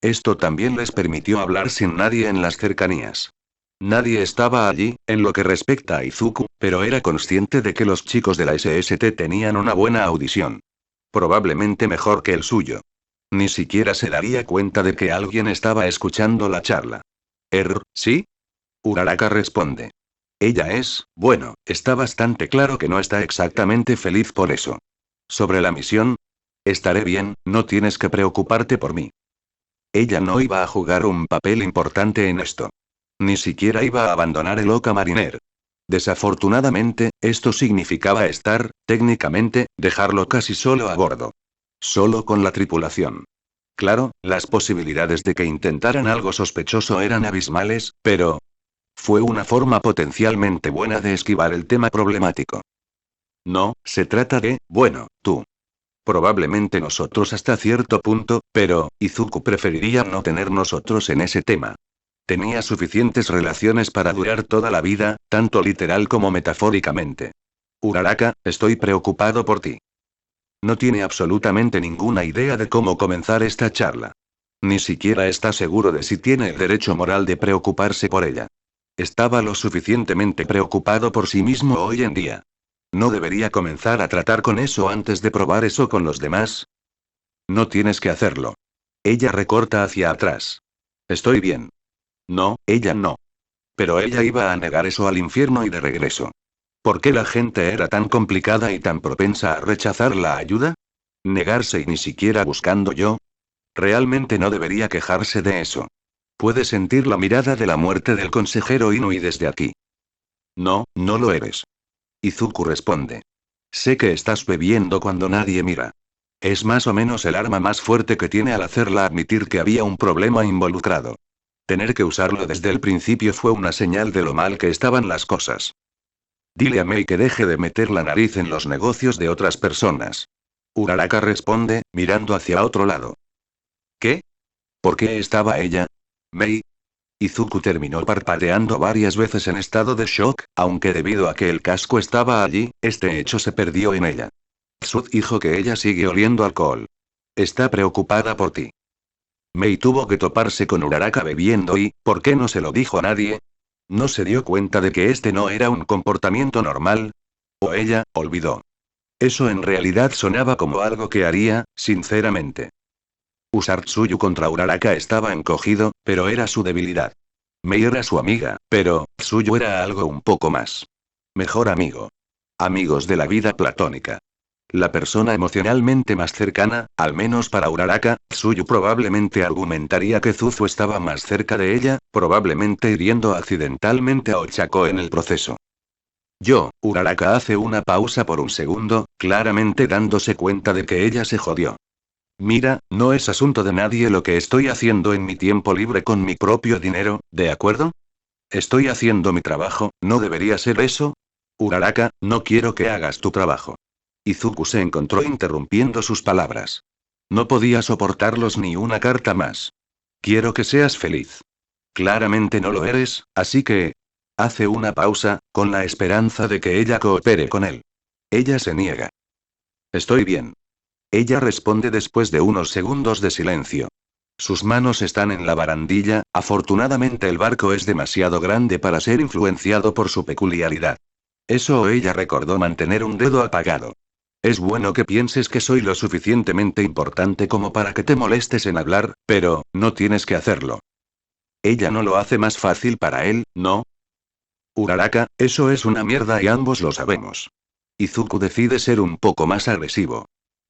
Esto también les permitió hablar sin nadie en las cercanías. Nadie estaba allí, en lo que respecta a Izuku, pero era consciente de que los chicos de la SST tenían una buena audición. Probablemente mejor que el suyo. Ni siquiera se daría cuenta de que alguien estaba escuchando la charla. ¿Sí? Uraraka responde. Ella es, bueno, está bastante claro que no está exactamente feliz por eso. Sobre la misión. Estaré bien, no tienes que preocuparte por mí. Ella no iba a jugar un papel importante en esto. Ni siquiera iba a abandonar el Oca Mariner. Desafortunadamente, esto significaba estar, técnicamente, dejarlo casi solo a bordo. Solo con la tripulación. Claro, las posibilidades de que intentaran algo sospechoso eran abismales, pero... fue una forma potencialmente buena de esquivar el tema problemático. No, se trata de, bueno, tú. Probablemente nosotros hasta cierto punto, pero, Izuku preferiría no tener nosotros en ese tema. Tenía suficientes relaciones para durar toda la vida, tanto literal como metafóricamente. Uraraka, estoy preocupado por ti. No tiene absolutamente ninguna idea de cómo comenzar esta charla. Ni siquiera está seguro de si tiene el derecho moral de preocuparse por ella. Estaba lo suficientemente preocupado por sí mismo hoy en día. ¿No debería comenzar a tratar con eso antes de probar eso con los demás? No tienes que hacerlo. Ella recorta hacia atrás. Estoy bien. No, ella no. Pero ella iba a negar eso al infierno y de regreso. ¿Por qué la gente era tan complicada y tan propensa a rechazar la ayuda? Negarse y ni siquiera buscando yo. Realmente no debería quejarse de eso. Puede sentir la mirada de la muerte del consejero Inui desde aquí. No, no lo eres. Izuku responde. Sé que estás bebiendo cuando nadie mira. Es más o menos el arma más fuerte que tiene al hacerla admitir que había un problema involucrado. Tener que usarlo desde el principio fue una señal de lo mal que estaban las cosas. Dile a Mei que deje de meter la nariz en los negocios de otras personas. Uraraka responde, mirando hacia otro lado. ¿Qué? ¿Por qué estaba ella? Mei. Izuku terminó parpadeando varias veces en estado de shock, aunque debido a que el casco estaba allí, este hecho se perdió en ella. Sud dijo que ella sigue oliendo alcohol. Está preocupada por ti. Mei tuvo que toparse con Uraraka bebiendo y, ¿por qué no se lo dijo a nadie? ¿No se dio cuenta de que este no era un comportamiento normal? ¿O ella, olvidó? Eso en realidad sonaba como algo que haría, sinceramente. Usar Tsuyu contra Uraraka estaba encogido, pero era su debilidad. Mei era su amiga, pero Tsuyu era algo un poco más. Mejor amigo. Amigos de la vida platónica. La persona emocionalmente más cercana, al menos para Uraraka, Tsuyu probablemente argumentaría que Zuzu estaba más cerca de ella, probablemente hiriendo accidentalmente a Ochako en el proceso. Uraraka hace una pausa por un segundo, claramente dándose cuenta de que ella se jodió. Mira, no es asunto de nadie lo que estoy haciendo en mi tiempo libre con mi propio dinero, ¿de acuerdo? Estoy haciendo mi trabajo, ¿no debería ser eso? Uraraka, no quiero que hagas tu trabajo. Izuku se encontró interrumpiendo sus palabras. No podía soportarlos ni una carta más. Quiero que seas feliz. Claramente no lo eres, así que... Hace una pausa, con la esperanza de que ella coopere con él. Ella se niega. Estoy bien. Ella responde después de unos segundos de silencio. Sus manos están en la barandilla, afortunadamente el barco es demasiado grande para ser influenciado por su peculiaridad. Eso o ella recordó mantener un dedo apagado. Es bueno que pienses que soy lo suficientemente importante como para que te molestes en hablar, pero, no tienes que hacerlo. Ella no lo hace más fácil para él, ¿no? Uraraka, eso es una mierda y ambos lo sabemos. Izuku decide ser un poco más agresivo.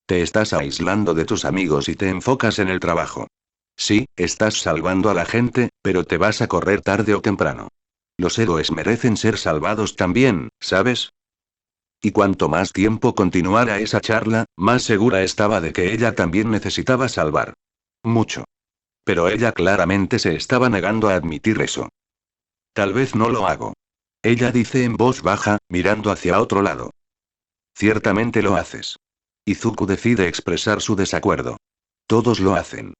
Te estás aislando de tus amigos y te enfocas en el trabajo. Sí, estás salvando a la gente, pero te vas a correr tarde o temprano. Los héroes merecen ser salvados también, ¿sabes? Y cuanto más tiempo continuara esa charla, más segura estaba de que ella también necesitaba salvar. Mucho. Pero ella claramente se estaba negando a admitir eso. Tal vez no lo hago. Ella dice en voz baja, mirando hacia otro lado. Ciertamente lo haces. Izuku decide expresar su desacuerdo. Todos lo hacen.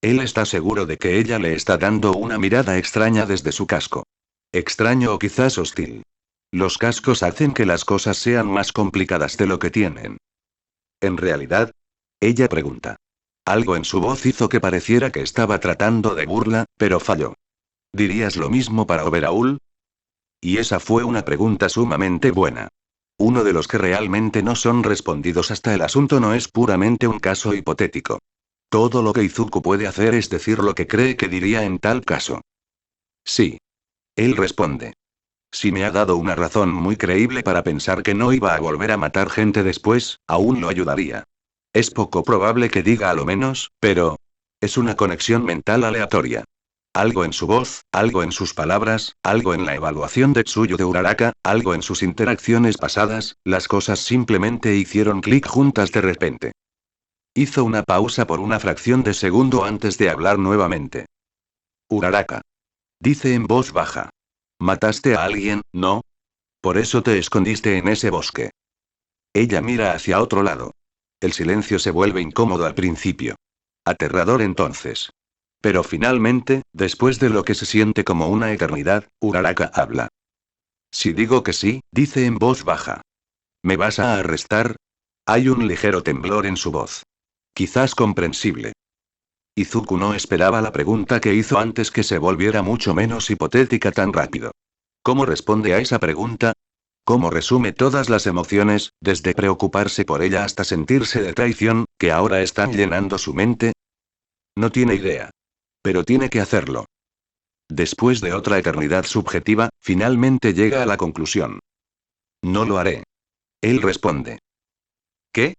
Él está seguro de que ella le está dando una mirada extraña desde su casco. Extraño o quizás hostil. Los cascos hacen que las cosas sean más complicadas de lo que tienen. ¿En realidad? Ella pregunta. Algo en su voz hizo que pareciera que estaba tratando de burla, pero falló. ¿Dirías lo mismo para Overaul? Y esa fue una pregunta sumamente buena. Uno de los que realmente no son respondidos hasta el asunto no es puramente un caso hipotético. Todo lo que Izuku puede hacer es decir lo que cree que diría en tal caso. Sí. Él responde. Si me ha dado una razón muy creíble para pensar que no iba a volver a matar gente después, aún lo ayudaría. Es poco probable que diga a lo menos, pero... Es una conexión mental aleatoria. Algo en su voz, algo en sus palabras, algo en la evaluación de Tsuyu de Uraraka, algo en sus interacciones pasadas, las cosas simplemente hicieron clic juntas de repente. Hizo una pausa por una fracción de segundo antes de hablar nuevamente. Uraraka. Dice en voz baja. Mataste a alguien, ¿no? Por eso te escondiste en ese bosque. Ella mira hacia otro lado. El silencio se vuelve incómodo al principio. Aterrador entonces. Pero finalmente, después de lo que se siente como una eternidad, Uraraka habla. Si digo que sí, dice en voz baja. ¿Me vas a arrestar? Hay un ligero temblor en su voz. Quizás comprensible. Izuku no esperaba la pregunta que hizo antes que se volviera mucho menos hipotética tan rápido. ¿Cómo responde a esa pregunta? ¿Cómo resume todas las emociones, desde preocuparse por ella hasta sentirse de traición, que ahora están llenando su mente? No tiene idea. Pero tiene que hacerlo. Después de otra eternidad subjetiva, finalmente llega a la conclusión. No lo haré. Él responde. ¿Qué?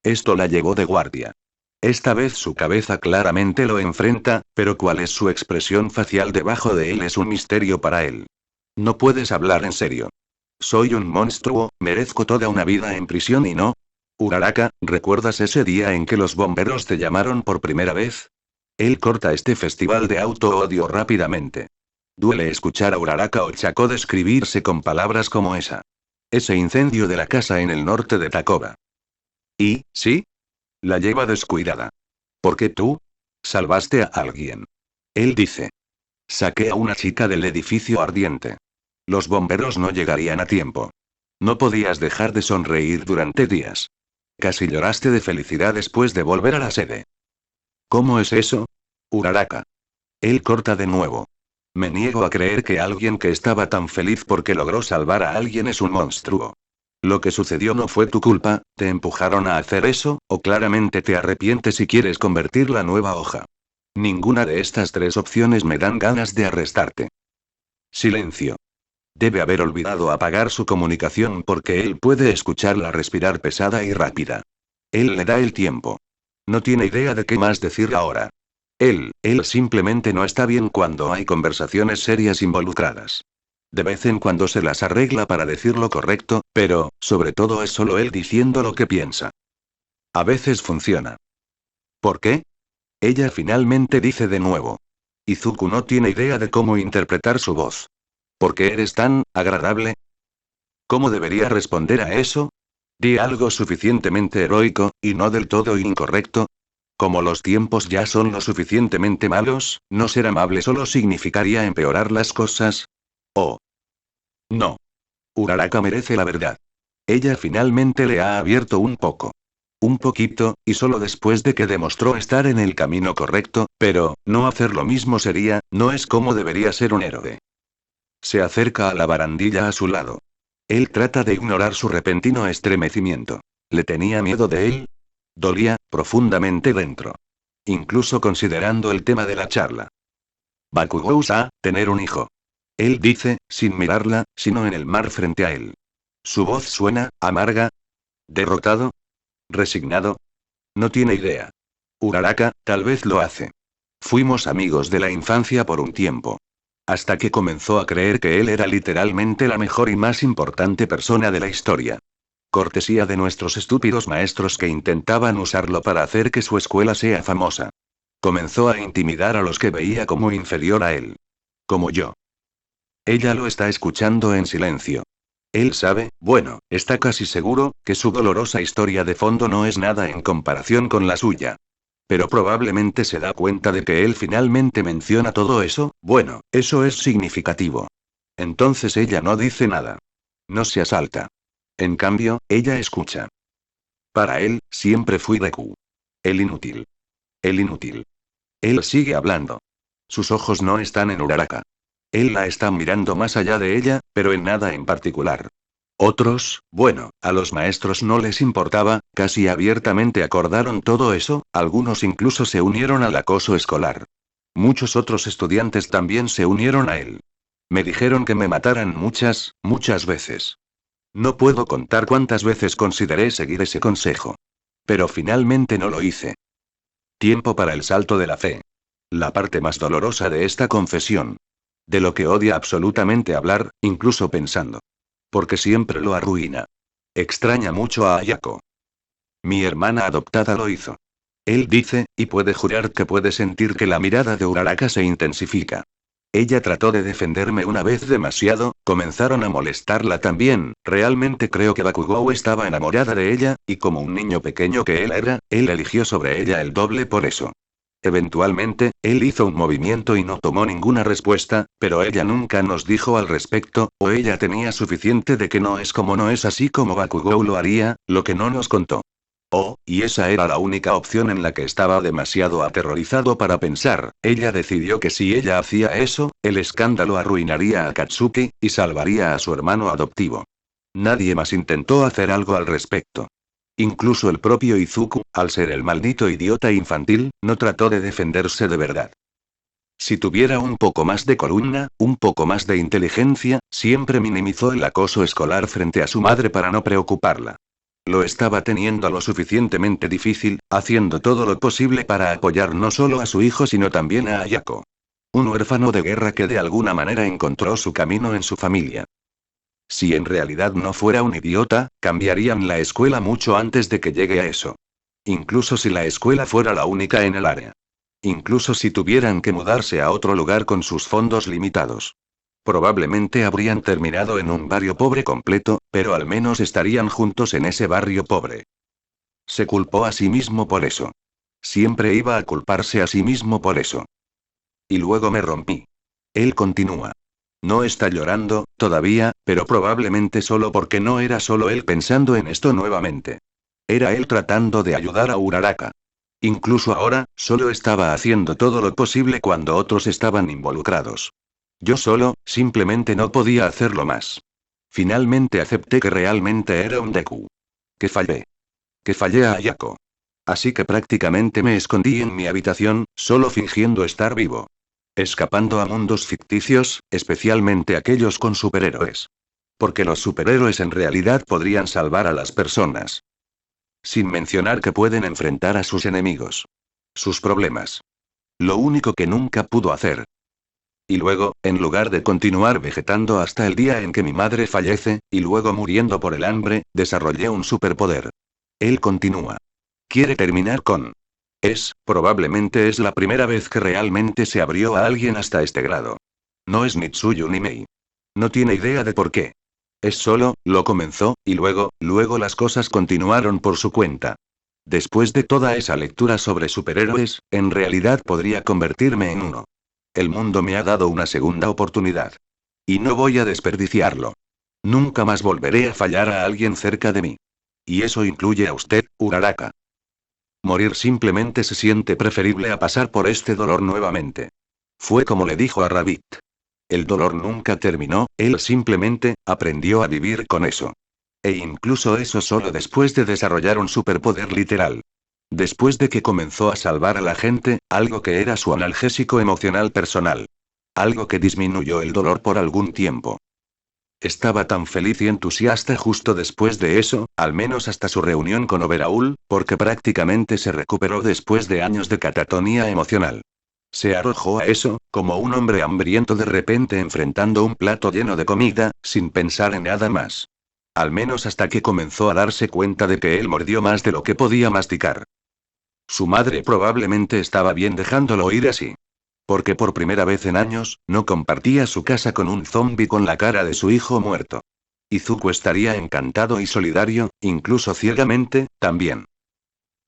Esto la llevó de guardia. Esta vez su cabeza claramente lo enfrenta, pero cuál es su expresión facial debajo de él es un misterio para él. No puedes hablar en serio. Soy un monstruo, merezco toda una vida en prisión y no. Uraraka, ¿recuerdas ese día en que los bomberos te llamaron por primera vez? Él corta este festival de auto-odio rápidamente. Duele escuchar a Uraraka Ochako describirse con palabras como esa. Ese incendio de la casa en el norte de Takoba. ¿Y, sí? La lleva descuidada. ¿Por qué tú? Salvaste a alguien. Él dice. Saqué a una chica del edificio ardiente. Los bomberos no llegarían a tiempo. No podías dejar de sonreír durante días. Casi lloraste de felicidad después de volver a la sede. ¿Cómo es eso? Uraraka. Él corta de nuevo. Me niego a creer que alguien que estaba tan feliz porque logró salvar a alguien es un monstruo. Lo que sucedió no fue tu culpa, te empujaron a hacer eso, o claramente te arrepientes y quieres convertir la nueva hoja. Ninguna de estas tres opciones me dan ganas de arrestarte. Silencio. Debe haber olvidado apagar su comunicación porque él puede escucharla respirar pesada y rápida. Él le da el tiempo. No tiene idea de qué más decir ahora. Él simplemente no está bien cuando hay conversaciones serias involucradas. De vez en cuando se las arregla para decir lo correcto, pero, sobre todo es solo él diciendo lo que piensa. A veces funciona. ¿Por qué? Ella finalmente dice de nuevo. Izuku no tiene idea de cómo interpretar su voz. ¿Por qué eres tan agradable? ¿Cómo debería responder a eso? Di algo suficientemente heroico, y no del todo incorrecto. Como los tiempos ya son lo suficientemente malos, no ser amable solo significaría empeorar las cosas. Oh. No. Uraraka merece la verdad. Ella finalmente le ha abierto un poco. Un poquito, y solo después de que demostró estar en el camino correcto, pero, no hacer lo mismo sería, no es como debería ser un héroe. Se acerca a la barandilla a su lado. Él trata de ignorar su repentino estremecimiento. ¿Le tenía miedo de él? Dolía, profundamente dentro. Incluso considerando el tema de la charla. Bakugou-sa, tener un hijo. Él dice, sin mirarla, sino en el mar frente a él. Su voz suena, amarga. ¿Derrotado? ¿Resignado? No tiene idea. Uraraka, tal vez lo hace. Fuimos amigos de la infancia por un tiempo. Hasta que comenzó a creer que él era literalmente la mejor y más importante persona de la historia. Cortesía de nuestros estúpidos maestros que intentaban usarlo para hacer que su escuela sea famosa. Comenzó a intimidar a los que veía como inferior a él. Como yo. Ella lo está escuchando en silencio. Él sabe, bueno, está casi seguro, que su dolorosa historia de fondo no es nada en comparación con la suya. Pero probablemente se da cuenta de que él finalmente menciona todo eso, bueno, eso es significativo. Entonces ella no dice nada. No se asalta. En cambio, ella escucha. Para él, siempre fui Deku. El inútil. El inútil. Él sigue hablando. Sus ojos no están en Uraraka. Él la está mirando más allá de ella, pero en nada en particular. Otros, bueno, a los maestros no les importaba, casi abiertamente acordaron todo eso, algunos incluso se unieron al acoso escolar. Muchos otros estudiantes también se unieron a él. Me dijeron que me mataran muchas veces. No puedo contar cuántas veces consideré seguir ese consejo. Pero finalmente no lo hice. Tiempo para el salto de la fe. La parte más dolorosa de esta confesión. De lo que odia absolutamente hablar, incluso pensando. Porque siempre lo arruina. Extraña mucho a Ayako. Mi hermana adoptada lo hizo. Él dice, y puede jurar que puede sentir que la mirada de Uraraka se intensifica. Ella trató de defenderme una vez demasiado, comenzaron a molestarla también, realmente creo que Bakugou estaba enamorada de ella, y como un niño pequeño que él era, él eligió sobre ella el doble por eso. Eventualmente, él hizo un movimiento y no tomó ninguna respuesta, pero ella nunca nos dijo al respecto, o ella tenía suficiente de que no es como no es así como Bakugou lo haría, lo que no nos contó. Oh, y esa era la única opción en la que estaba demasiado aterrorizado para pensar, ella decidió que si ella hacía eso, el escándalo arruinaría a Katsuki, y salvaría a su hermano adoptivo. Nadie más intentó hacer algo al respecto. Incluso el propio Izuku, al ser el maldito idiota infantil, no trató de defenderse de verdad. Si tuviera un poco más de columna, un poco más de inteligencia, siempre minimizó el acoso escolar frente a su madre para no preocuparla. Lo estaba teniendo lo suficientemente difícil, haciendo todo lo posible para apoyar no solo a su hijo sino también a Ayako. Un huérfano de guerra que de alguna manera encontró su camino en su familia. Si en realidad no fuera un idiota, cambiarían la escuela mucho antes de que llegue a eso. Incluso si la escuela fuera la única en el área. Incluso si tuvieran que mudarse a otro lugar con sus fondos limitados. Probablemente habrían terminado en un barrio pobre completo, pero al menos estarían juntos en ese barrio pobre. Se culpó a sí mismo por eso. Siempre iba a culparse a sí mismo por eso. Y luego me rompí. Él continúa. No está llorando, todavía, pero probablemente solo porque no era solo él pensando en esto nuevamente. Era él tratando de ayudar a Uraraka. Incluso ahora, solo estaba haciendo todo lo posible cuando otros estaban involucrados. Yo solo, simplemente no podía hacerlo más. Finalmente acepté que realmente era un Deku. Que fallé. Que fallé a Ayako. Así que prácticamente me escondí en mi habitación, solo fingiendo estar vivo. Escapando a mundos ficticios, especialmente aquellos con superhéroes. Porque los superhéroes en realidad podrían salvar a las personas. Sin mencionar que pueden enfrentar a sus enemigos. Sus problemas. Lo único que nunca pudo hacer. Y luego, en lugar de continuar vegetando hasta el día en que mi madre fallece, y luego muriendo por el hambre, desarrollé un superpoder. Él continúa. Quiere terminar con... Probablemente es la primera vez que realmente se abrió a alguien hasta este grado. No es Mitsuyu ni Mei. No tiene idea de por qué. Es solo, lo comenzó, y luego las cosas continuaron por su cuenta. Después de toda esa lectura sobre superhéroes, en realidad podría convertirme en uno. El mundo me ha dado una segunda oportunidad. Y no voy a desperdiciarlo. Nunca más volveré a fallar a alguien cerca de mí. Y eso incluye a usted, Uraraka. Morir simplemente se siente preferible a pasar por este dolor nuevamente. Fue como le dijo a Rabbit. El dolor nunca terminó, él simplemente aprendió a vivir con eso. E incluso eso solo después de desarrollar un superpoder literal. Después de que comenzó a salvar a la gente, algo que era su analgésico emocional personal. Algo que disminuyó el dolor por algún tiempo. Estaba tan feliz y entusiasta justo después de eso, al menos hasta su reunión con Overhaul, porque prácticamente se recuperó después de años de catatonía emocional. Se arrojó a eso, como un hombre hambriento de repente enfrentando un plato lleno de comida, sin pensar en nada más. Al menos hasta que comenzó a darse cuenta de que él mordió más de lo que podía masticar. Su madre probablemente estaba bien dejándolo ir así. Porque por primera vez en años, no compartía su casa con un zombi con la cara de su hijo muerto. Izuku estaría encantado y solidario, incluso ciegamente, también.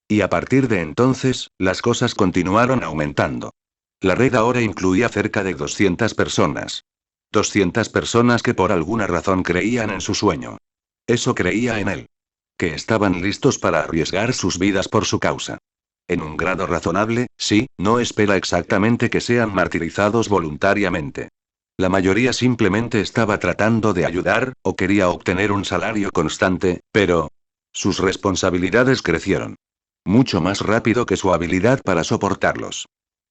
Y a partir de entonces, las cosas continuaron aumentando. La red ahora incluía cerca de 200 personas. 200 personas que por alguna razón creían en su sueño. Eso creía en él. Que estaban listos para arriesgar sus vidas por su causa. En un grado razonable, sí, no espera exactamente que sean martirizados voluntariamente. La mayoría simplemente estaba tratando de ayudar, o quería obtener un salario constante, pero... sus responsabilidades crecieron. Mucho más rápido que su habilidad para soportarlos.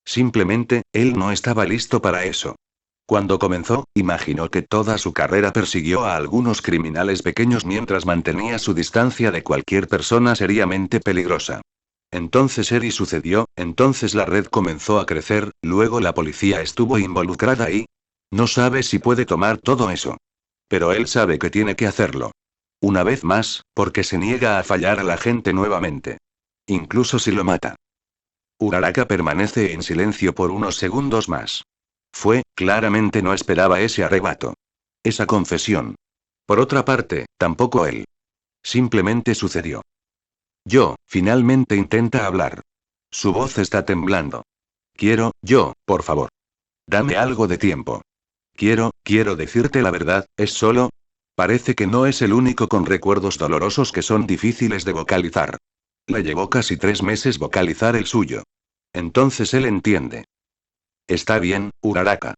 Simplemente, él no estaba listo para eso. Cuando comenzó, imaginó que toda su carrera persiguió a algunos criminales pequeños mientras mantenía su distancia de cualquier persona seriamente peligrosa. Entonces Eri sucedió, entonces la red comenzó a crecer, luego la policía estuvo involucrada y... no sabe si puede tomar todo eso. Pero él sabe que tiene que hacerlo. Una vez más, porque se niega a fallar a la gente nuevamente. Incluso si lo mata. Uraraka permanece en silencio por unos segundos más. Claramente no esperaba ese arrebato. Esa confesión. Por otra parte, tampoco él. Simplemente sucedió. Finalmente intenta hablar. Su voz está temblando. Por favor. Dame algo de tiempo. Quiero decirte la verdad, es solo... Parece que no es el único con recuerdos dolorosos que son difíciles de vocalizar. Le llevó casi 3 meses vocalizar el suyo. Entonces él entiende. Está bien, Uraraka.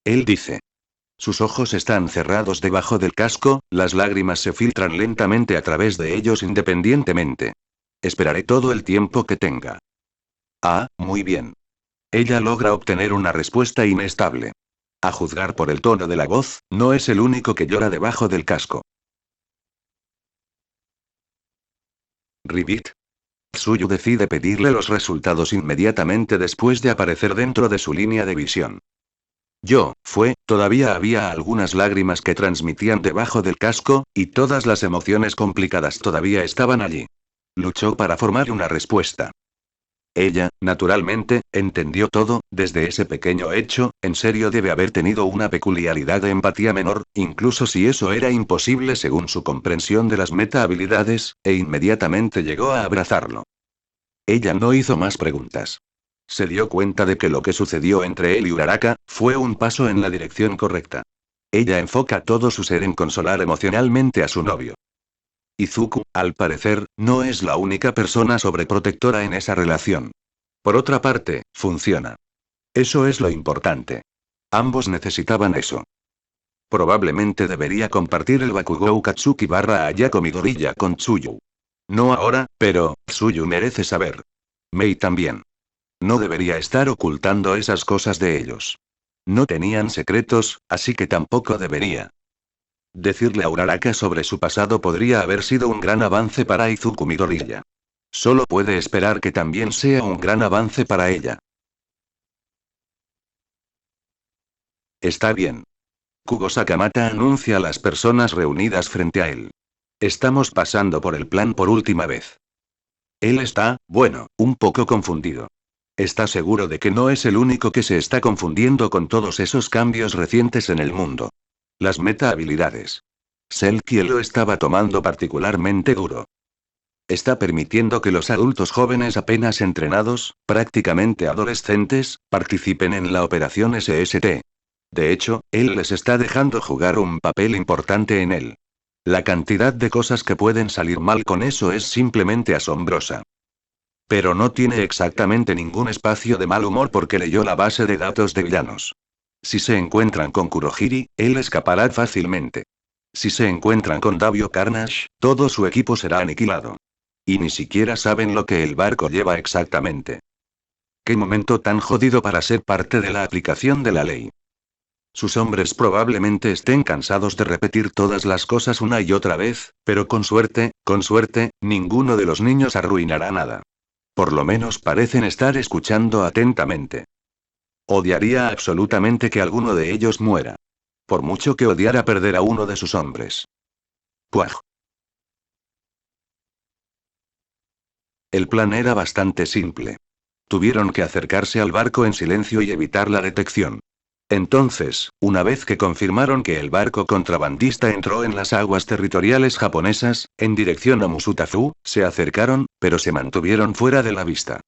Él dice. Sus ojos están cerrados debajo del casco, las lágrimas se filtran lentamente a través de ellos independientemente. Esperaré todo el tiempo que tenga. Ah, muy bien. Ella logra obtener una respuesta inestable. A juzgar por el tono de la voz, no es el único que llora debajo del casco. Ribbit. Suyu decide pedirle los resultados inmediatamente después de aparecer dentro de su línea de visión. Todavía había algunas lágrimas que transmitían debajo del casco, y todas las emociones complicadas todavía estaban allí. Luchó para formar una respuesta. Ella, naturalmente, entendió todo, desde ese pequeño hecho, en serio debe haber tenido una peculiaridad de empatía menor, incluso si eso era imposible según su comprensión de las meta habilidades, e inmediatamente llegó a abrazarlo. Ella no hizo más preguntas. Se dio cuenta de que lo que sucedió entre él y Uraraka fue un paso en la dirección correcta. Ella enfoca todo su ser en consolar emocionalmente a su novio. Izuku, al parecer, no es la única persona sobreprotectora en esa relación. Por otra parte, funciona. Eso es lo importante. Ambos necesitaban eso. Probablemente debería compartir el Bakugou Katsuki /Ayako Midoriya con Tsuyu. No ahora, pero Tsuyu merece saber. Mei también. No debería estar ocultando esas cosas de ellos. No tenían secretos, así que tampoco debería. Decirle a Uraraka sobre su pasado podría haber sido un gran avance para Izuku Midoriya. Solo puede esperar que también sea un gran avance para ella. Está bien. Kugo Sakamata anuncia a las personas reunidas frente a él. Estamos pasando por el plan por última vez. Él está, bueno, un poco confundido. Está seguro de que no es el único que se está confundiendo con todos esos cambios recientes en el mundo. Las meta-habilidades. Selkie lo estaba tomando particularmente duro. Está permitiendo que los adultos jóvenes apenas entrenados, prácticamente adolescentes, participen en la operación SST. De hecho, él les está dejando jugar un papel importante en él. La cantidad de cosas que pueden salir mal con eso es simplemente asombrosa. Pero no tiene exactamente ningún espacio de mal humor porque leyó la base de datos de villanos. Si se encuentran con Kurohiri, él escapará fácilmente. Si se encuentran con Davio Carnage, todo su equipo será aniquilado. Y ni siquiera saben lo que el barco lleva exactamente. Qué momento tan jodido para ser parte de la aplicación de la ley. Sus hombres probablemente estén cansados de repetir todas las cosas una y otra vez, pero con suerte, ninguno de los niños arruinará nada. Por lo menos parecen estar escuchando atentamente. Odiaría absolutamente que alguno de ellos muera. Por mucho que odiara perder a uno de sus hombres. ¡Puaj! El plan era bastante simple. Tuvieron que acercarse al barco en silencio y evitar la detección. Entonces, una vez que confirmaron que el barco contrabandista entró en las aguas territoriales japonesas, en dirección a Musutafu, se acercaron, pero se mantuvieron fuera de la vista.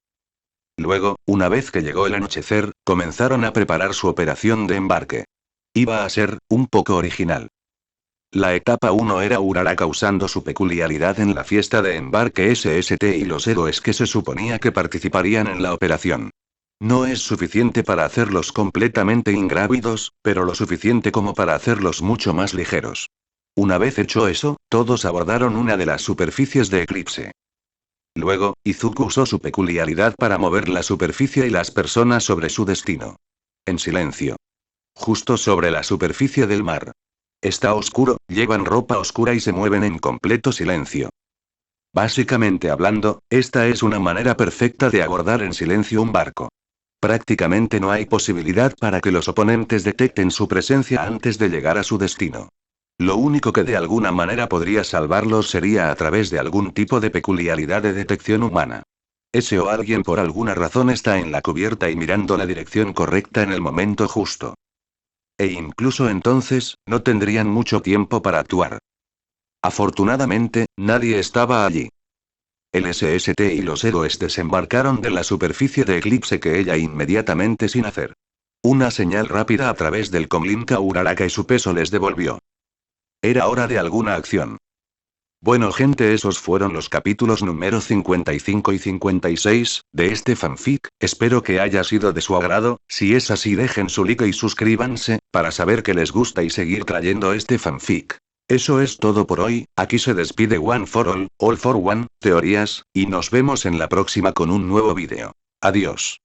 Luego, una vez que llegó el anochecer, comenzaron a preparar su operación de embarque. Iba a ser, un poco original. La etapa 1 era Uraraka usando su peculiaridad en la fiesta de embarque SST y los héroes que se suponía que participarían en la operación. No es suficiente para hacerlos completamente ingrávidos, pero lo suficiente como para hacerlos mucho más ligeros. Una vez hecho eso, todos abordaron una de las superficies de Eclipse. Luego, Izuku usó su peculiaridad para mover la superficie y las personas sobre su destino. En silencio. Justo sobre la superficie del mar. Está oscuro, llevan ropa oscura y se mueven en completo silencio. Básicamente hablando, esta es una manera perfecta de abordar en silencio un barco. Prácticamente no hay posibilidad para que los oponentes detecten su presencia antes de llegar a su destino. Lo único que de alguna manera podría salvarlos sería a través de algún tipo de peculiaridad de detección humana. Ese o alguien por alguna razón está en la cubierta y mirando la dirección correcta en el momento justo. E incluso entonces, no tendrían mucho tiempo para actuar. Afortunadamente, nadie estaba allí. El SST y los héroes desembarcaron de la superficie de Eclipse que ella inmediatamente sin hacer. Una señal rápida a través del comlink a Uraraka y su peso les devolvió. Era hora de alguna acción. Bueno gente, esos fueron los capítulos número 55 y 56, de este fanfic, espero que haya sido de su agrado, si es así dejen su like y suscríbanse, para saber que les gusta y seguir trayendo este fanfic. Eso es todo por hoy, aquí se despide One for All for One, teorías, y nos vemos en la próxima con un nuevo vídeo. Adiós.